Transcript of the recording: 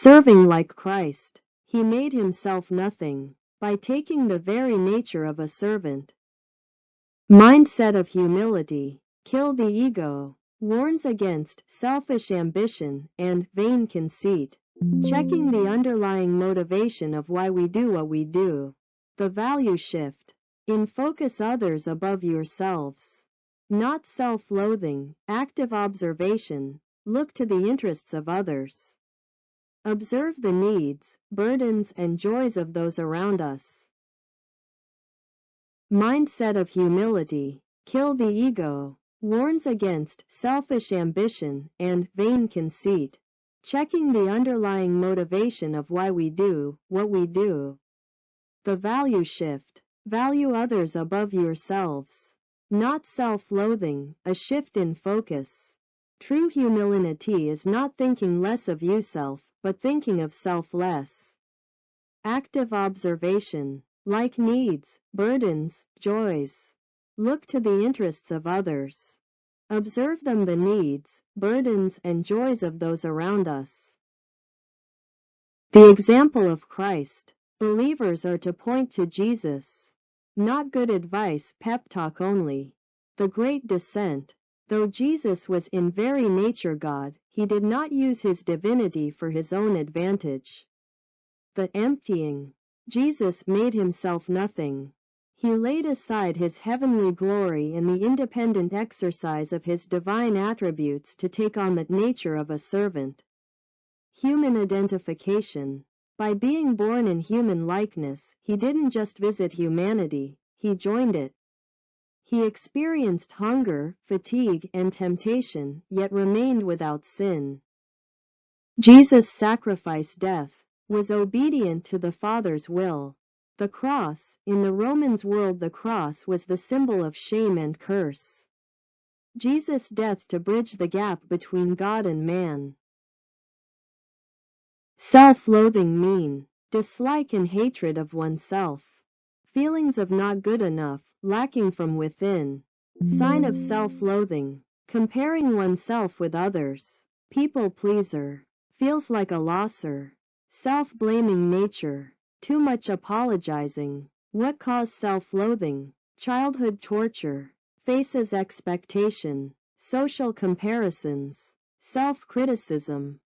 Serving like Christ, he made himself nothing by taking the very nature of a servant. Mindset of humility. Kill the ego. Warns against selfish ambition and vain conceit. Checking the underlying motivation of why we do what we do. The value shift. In focus others above yourselves. Not self-loathing, active observation. Look to the interests of others. Observe the needs, burdens, and joys of those around us. Mindset of humility. Kill the ego. Warns against selfish ambition and vain conceit. Checking the underlying motivation of why we do what we do. The value shift. Value others above yourselves. Not self-loathing, a shift in focus. True humility is not thinking less of yourself, but thinking of self less. Active observation. Like needs, burdens, joys. Look to the interests of others. Observe them the needs, burdens, and joys of those around us. The example of Christ. Believers are to point to Jesus. Not good advice, pep talk only. The Great Descent. Though Jesus was in very nature God, he did not use his divinity for his own advantage. The emptying. Jesus made himself nothing. He laid aside his heavenly glory in the independent exercise of his divine attributes to take on the nature of a servant. Human identification. By being born in human likeness, he didn't just visit humanity, he joined it. He experienced hunger, fatigue, and temptation, yet remained without sin. Jesus' sacrifice death was obedient to the Father's will. The cross, in the Romans world the cross was the symbol of shame and curse. Jesus' death to bridge the gap between God and man. Self-loathing mean, dislike and hatred of oneself. Feelings of not good enough, lacking from within. Sign of self-loathing, comparing oneself with others. People pleaser, feels like a losser. Self-blaming nature, too much apologizing. What caused self-loathing? Childhood torture, faces expectation, social comparisons, self-criticism.